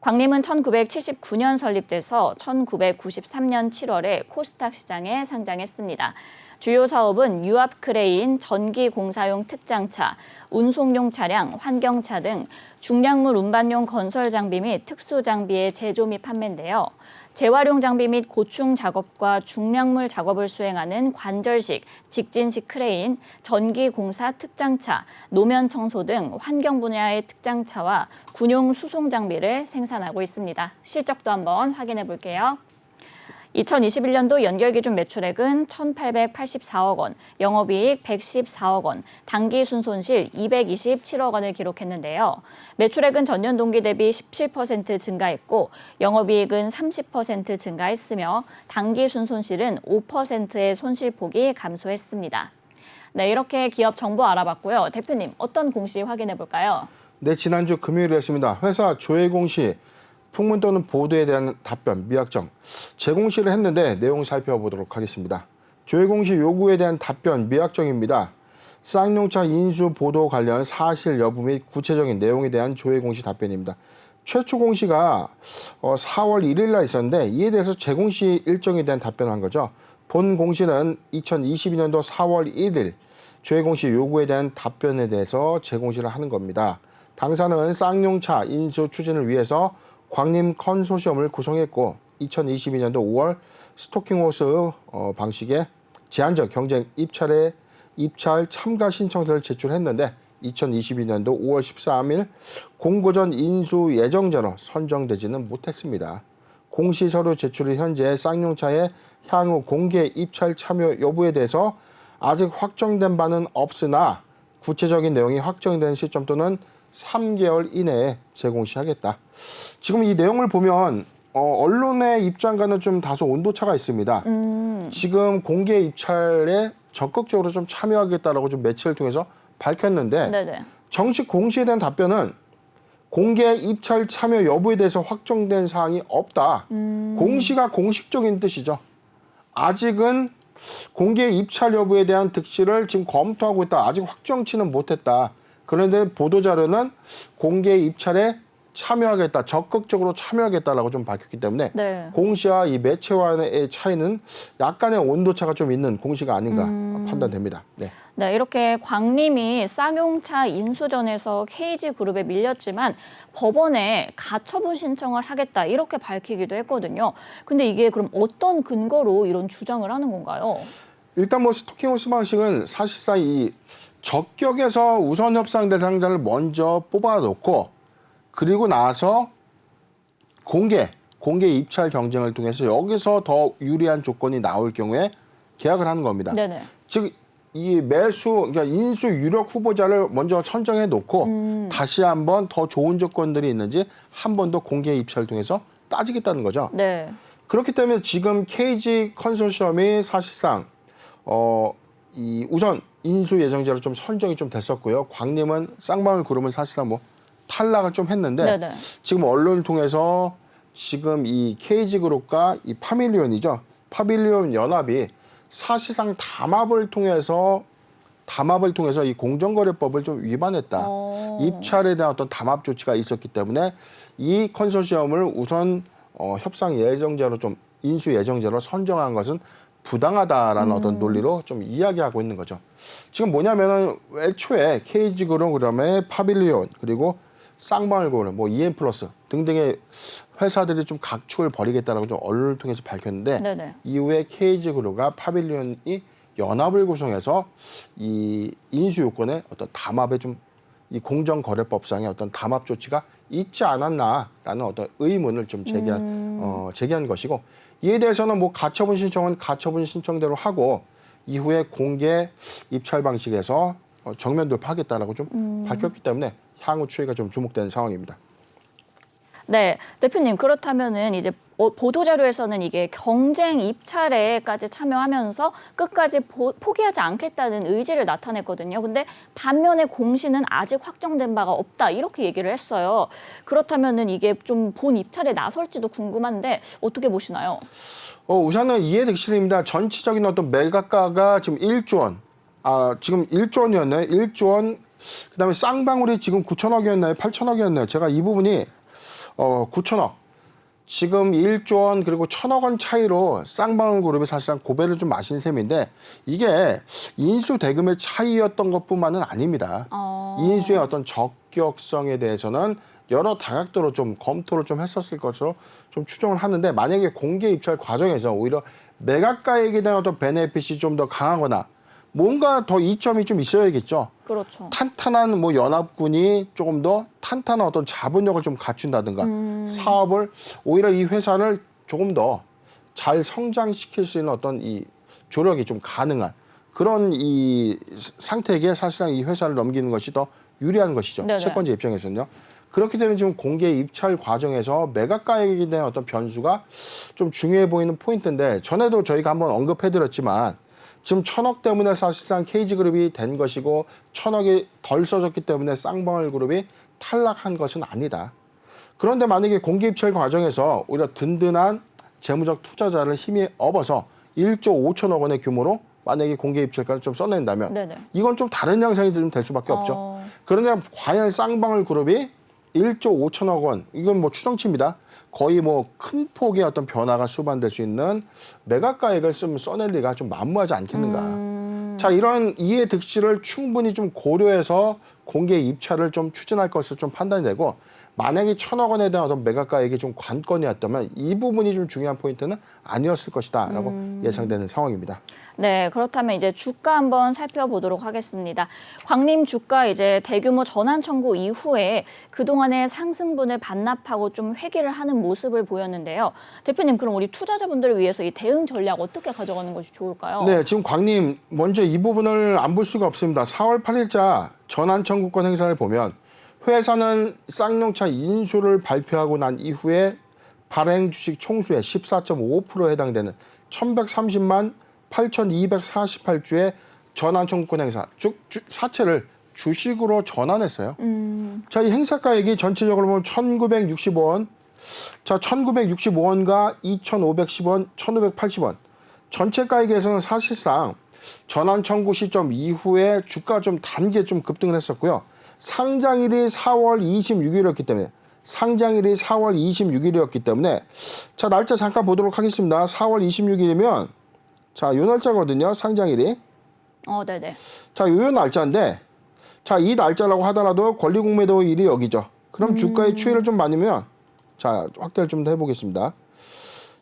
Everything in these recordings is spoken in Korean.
광림은 1979년 설립돼서 1993년 7월에 코스닥 시장에 상장했습니다. 주요 사업은 유압 크레인, 전기 공사용 특장차, 운송용 차량, 환경차 등 중량물 운반용 건설 장비 및 특수 장비의 제조 및 판매인데요. 재활용 장비 및 고충 작업과 중량물 작업을 수행하는 관절식, 직진식 크레인, 전기 공사 특장차, 노면 청소 등 환경 분야의 특장차와 군용 수송 장비를 생산하고 있습니다. 실적도 한번 확인해 볼게요. 2021년도 연결기준 매출액은 1,884억 원, 영업이익 114억 원, 당기순손실 227억 원을 기록했는데요. 매출액은 전년 동기 대비 17% 증가했고 영업이익은 30% 증가했으며 당기순손실은 5%의 손실폭이 감소했습니다. 네, 이렇게 기업 정보 알아봤고요. 대표님, 어떤 공시 확인해 볼까요? 네, 지난주 금요일이었습니다. 회사 조회 공시 풍문 또는 보도에 대한 답변, 미확정, 재공시를 했는데 내용 살펴보도록 하겠습니다. 조회 공시 요구에 대한 답변, 미확정입니다. 쌍용차 인수 보도 관련 사실 여부 및 구체적인 내용에 대한 조회 공시 답변입니다. 최초 공시가 4월 1일 날 있었는데 이에 대해서 재공시 일정에 대한 답변을 한 거죠. 본 공시는 2022년도 4월 1일 조회 공시 요구에 대한 답변에 대해서 재공시를 하는 겁니다. 당사는 쌍용차 인수 추진을 위해서 광림 컨소시엄을 구성했고 2022년도 5월 스토킹호스 방식의 제한적 경쟁 입찰 참가 신청서를 제출했는데 2022년도 5월 13일 공고전 인수 예정자로 선정되지는 못했습니다. 공시서류 제출이 현재 쌍용차의 향후 공개 입찰 참여 여부에 대해서 아직 확정된 바는 없으나 구체적인 내용이 확정된 시점 또는 3개월 이내에 재공시하겠다. 지금 이 내용을 보면 언론의 입장과는 좀 다소 온도차가 있습니다. 지금 공개 입찰에 적극적으로 좀 참여하겠다라고 좀 매체를 통해서 밝혔는데 네네. 정식 공시에 대한 답변은 공개 입찰 참여 여부에 대해서 확정된 사항이 없다. 공시가 공식적인 뜻이죠. 아직은 공개 입찰 여부에 대한 득실을 지금 검토하고 있다. 아직 확정치는 못했다. 그런데 보도자료는 공개 입찰에 참여하겠다, 적극적으로 참여하겠다라고 좀 밝혔기 때문에 네. 공시와 이 매체와의 차이는 약간의 온도차가 좀 있는 공시가 아닌가 판단됩니다. 네. 네, 이렇게 광림이 쌍용차 인수전에서 KG그룹에 밀렸지만 법원에 가처분 신청을 하겠다 이렇게 밝히기도 했거든요. 근데 이게 그럼 어떤 근거로 이런 주장을 하는 건가요? 일단 뭐 스토킹호스 방식은 사실상 이 적격에서 우선 협상 대상자를 먼저 뽑아놓고 그리고 나서 공개 입찰 경쟁을 통해서 여기서 더 유리한 조건이 나올 경우에 계약을 하는 겁니다. 네네. 즉 이 그러니까 인수 유력 후보자를 먼저 선정해 놓고 다시 한번 더 좋은 조건들이 있는지 한 번 더 공개 입찰을 통해서 따지겠다는 거죠. 네. 그렇기 때문에 지금 KG 컨소시엄이 사실상 이 우선 인수 예정자로 좀 선정이 좀 됐었고요. 광림은 쌍방울 그룹은 사실상 뭐 탈락을 좀 했는데 네네. 지금 언론을 통해서 지금 이 KG 그룹과 이 파밀리온이죠. 파밀리온 연합이 사실상 담합을 통해서 이 공정거래법을 좀 위반했다. 입찰에 대한 어떤 담합 조치가 있었기 때문에 이 컨소시엄을 우선 협상 예정자로 좀 인수 예정자로 선정한 것은 부당하다라는 어떤 논리로 좀 이야기하고 있는 거죠. 지금 뭐냐면은 애초에 KG그룹 그다음에 파빌리온 그리고 쌍방울그룹 뭐 EM플러스 등등의 회사들이 좀 각축을 벌이겠다라고 좀 언론을 통해서 밝혔는데 네네. 이후에 KG그룹과 파빌리온이 연합을 구성해서 이 인수 요건에 어떤 담합에 좀 이 공정거래법상의 어떤 담합 조치가 있지 않았나라는 어떤 의문을 좀 제기한 것이고 이에 대해서는 뭐 가처분 신청은 가처분 신청대로 하고 이후에 공개 입찰 방식에서 정면 돌파하겠다라고 좀 밝혔기 때문에 향후 추이가 좀 주목되는 상황입니다. 네, 대표님 그렇다면은 이제 보도자료에서는 이게 경쟁 입찰에까지 참여하면서 끝까지 포기하지 않겠다는 의지를 나타냈거든요. 근데 반면에 공시는 아직 확정된 바가 없다 이렇게 얘기를 했어요. 그렇다면은 이게 좀 본 입찰에 나설지도 궁금한데 어떻게 보시나요? 우선은 이해득실입니다. 전체적인 어떤 매각가가 지금 1조 원, 지금 1조 원이었나요? 1조 원. 그다음에 쌍방울이 지금 9천억이었나요? 8천억이었나요? 제가 이 부분이 9천억. 지금 1조 원 그리고 1,000억 원 차이로 쌍방울 그룹이 사실상 고배를 좀 마신 셈인데 이게 인수 대금의 차이였던 것뿐만은 아닙니다. 인수의 어떤 적격성에 대해서는 여러 다각도로 좀 검토를 좀 했었을 것으로 좀 추정을 하는데 만약에 공개 입찰 과정에서 오히려 매각가액에 대한 어떤 베네핏이 좀 더 강하거나 뭔가 더 이점이 좀 있어야겠죠. 그렇죠. 탄탄한 뭐 연합군이 조금 더 탄탄한 어떤 자본력을 좀 갖춘다든가 사업을 오히려 이 회사를 조금 더 잘 성장시킬 수 있는 어떤 이 조력이 좀 가능한 그런 이 상태에게 사실상 이 회사를 넘기는 것이 더 유리한 것이죠. 네네. 채권자 입장에서는요. 그렇기 때문에 지금 공개 입찰 과정에서 매각가액에 대한 어떤 변수가 좀 중요해 보이는 포인트인데 전에도 저희가 한번 언급해드렸지만 지금 1,000억 때문에 사실상 KG그룹이 된 것이고 1,000억이 덜 써졌기 때문에 쌍방울 그룹이 탈락한 것은 아니다. 그런데 만약에 공개 입찰 과정에서 오히려 든든한 재무적 투자자를 힘에 업어서 1조 5천억 원의 규모로 만약에 공개 입찰가를 좀 써낸다면 네네. 이건 좀 다른 양상이 좀 될 수밖에 없죠. 그러냐 과연 쌍방울 그룹이 1조 5천억 원 이건 뭐 추정치입니다. 거의 뭐 큰 폭의 어떤 변화가 수반될 수 있는 매각가액을 좀 써낼 리가 좀 만무하지 않겠는가. 자 이런 이해 득실을 충분히 좀 고려해서 공개 입찰을 좀 추진할 것을 좀 판단이 되고 만약에 1,000억 원에 대한 어떤 매각가액이 좀 관건이었다면 이 부분이 좀 중요한 포인트는 아니었을 것이다라고 예상되는 상황입니다. 네, 그렇다면 이제 주가 한번 살펴보도록 하겠습니다. 광림 주가 이제 대규모 전환 청구 이후에 그동안의 상승분을 반납하고 좀 회귀를 하는 모습을 보였는데요. 대표님, 그럼 우리 투자자분들을 위해서 이 대응 전략 어떻게 가져가는 것이 좋을까요? 네, 지금 광림 먼저 이 부분을 안 볼 수가 없습니다. 4월 8일자 전환 청구권 행사를 보면 회사는 쌍용차 인수를 발표하고 난 이후에 발행 주식 총수의 14.5%에 해당되는 1,130만 8,248주의 전환 청구권 행사, 즉 사채를 주식으로 전환했어요. 자, 이 행사가액이 전체적으로 보면 1,965원, 자 1,965원과 2,510원, 1,580원. 전체 가액에서는 사실상 전환 청구 시점 이후에 주가 좀 단계 좀 급등을 했었고요. 상장일이 4월 26일이었기 때문에 자 날짜 잠깐 보도록 하겠습니다. 4월 26일이면 자, 요 날짜거든요. 상장일이. 네네. 자, 요 날짜인데 자, 이 날짜라고 하더라도 권리공매도일이 여기죠. 그럼 주가의 추이를 좀 많으면 자, 확대를 좀 더 해보겠습니다.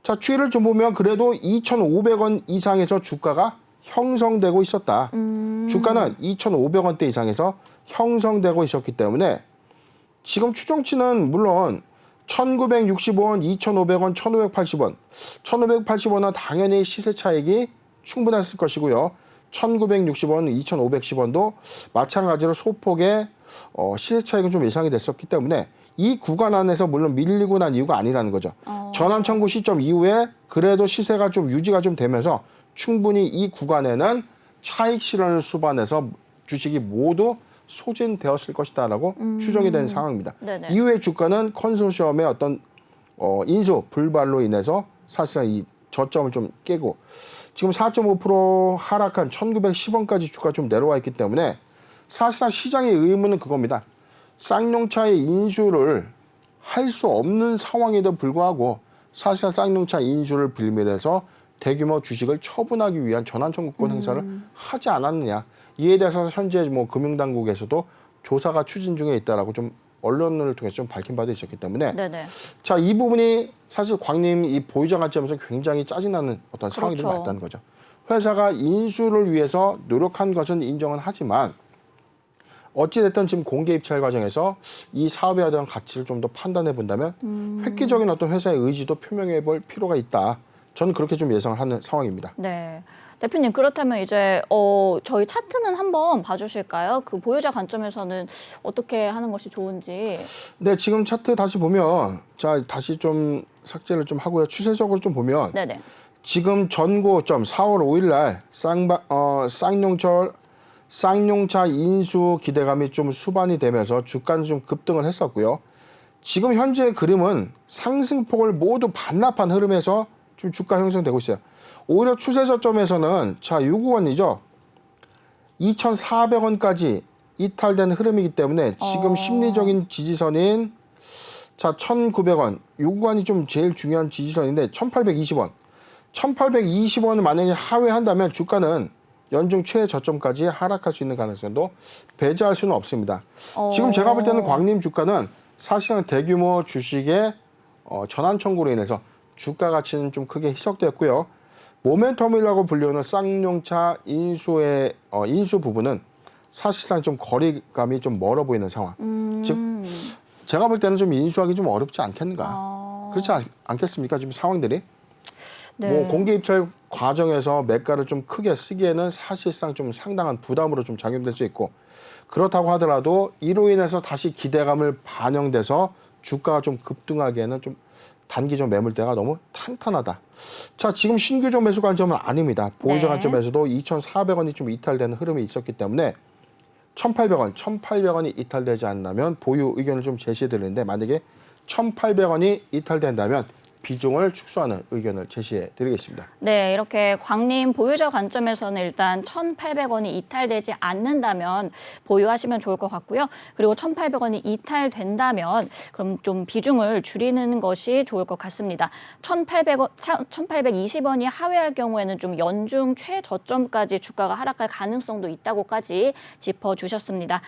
자, 추이를 좀 보면 그래도 2,500원 이상에서 주가가 형성되고 있었다. 주가는 2,500원대 이상에서 형성되고 있었기 때문에 지금 추정치는 물론 1,965원, 2,500원, 1,580원. 1,580원은 당연히 시세 차익이 충분했을 것이고요. 1,960원, 2,510원도 마찬가지로 소폭의 시세 차익은 좀 예상이 됐었기 때문에 이 구간 안에서 물론 밀리고 난 이유가 아니라는 거죠. 전환 청구 시점 이후에 그래도 시세가 좀 유지가 좀 되면서 충분히 이 구간에는 차익 실현을 수반해서 주식이 모두 소진되었을 것이다라고 추정이 되는 상황입니다. 네네. 이후에 주가는 컨소시엄의 어떤 인수 불발로 인해서 사실상 이 저점을 좀 깨고 지금 4.5% 하락한 1,910원까지 주가 좀 내려와 있기 때문에 사실상 시장의 의문은 그겁니다. 쌍용차의 인수를 할 수 없는 상황에도 불구하고 사실상 쌍용차 인수를 빌미해서 대규모 주식을 처분하기 위한 전환 청구권 행사를 하지 않았느냐. 이에 대해서 현재 뭐 금융당국에서도 조사가 추진 중에 있다라고 좀 언론을 통해서 좀 밝힌 바도 있었기 때문에 네네. 자, 이 부분이 사실 광림 이 보유자 관점에서 굉장히 짜증나는 어떤 상황이 좀 그렇죠. 있다는 거죠. 회사가 인수를 위해서 노력한 것은 인정은 하지만 어찌됐든 지금 공개 입찰 과정에서 이 사업에 대한 가치를 좀 더 판단해 본다면 획기적인 어떤 회사의 의지도 표명해 볼 필요가 있다. 저는 그렇게 좀 예상을 하는 상황입니다. 네. 대표님, 그렇다면 이제 저희 차트는 한번 봐주실까요? 그 보유자 관점에서는 어떻게 하는 것이 좋은지. 네, 지금 차트 다시 보면 자 다시 좀 삭제를 좀 하고요. 추세적으로 좀 보면 네네. 지금 전고점 4월 5일 날 쌍용차 인수 기대감이 좀 수반이 되면서 주가는 좀 급등을 했었고요. 지금 현재 그림은 상승폭을 모두 반납한 흐름에서 좀 주가 형성되고 있어요. 오히려 추세 저점에서는 자, 요 구간이죠. 2,400원까지 이탈된 흐름이기 때문에 지금 심리적인 지지선인 자, 1,900원. 요 구간이 좀 제일 중요한 지지선인데 1,820원. 1,820원을 만약에 하회한다면 주가는 연중 최저점까지 하락할 수 있는 가능성도 배제할 수는 없습니다. 지금 제가 볼 때는 광림 주가는 사실상 대규모 주식의 전환 청구로 인해서 주가 가치는 좀 크게 희석되었고요. 모멘텀이라고 불리우는 쌍용차 인수의 인수 부분은 사실상 좀 거리감이 좀 멀어 보이는 상황. 즉 제가 볼 때는 좀 인수하기 좀 어렵지 않겠는가. 그렇지 않겠습니까? 지금 상황들이. 네. 뭐 공개 입찰 과정에서 매가를 좀 크게 쓰기에는 사실상 좀 상당한 부담으로 좀 작용될 수 있고, 그렇다고 하더라도 이로 인해서 다시 기대감을 반영돼서 주가가 좀 급등하기에는 좀 단기 좀 매물대가 너무 탄탄하다. 자, 지금 신규적 매수 관점은 아닙니다. 보유자 네. 관점에서도 2,400원이 좀 이탈되는 흐름이 있었기 때문에 1,800원이 이탈되지 않는다면 보유 의견을 좀 제시해 드리는데, 만약에 1,800원이 이탈된다면 비중을 축소하는 의견을 제시해 드리겠습니다. 네, 이렇게 광림 보유자 관점에서는 일단 1,800원이 이탈되지 않는다면 보유하시면 좋을 것 같고요. 그리고 1,800원이 이탈된다면 그럼 좀 비중을 줄이는 것이 좋을 것 같습니다. 1,820원이 하회할 경우에는 좀 연중 최저점까지 주가가 하락할 가능성도 있다고까지 짚어주셨습니다.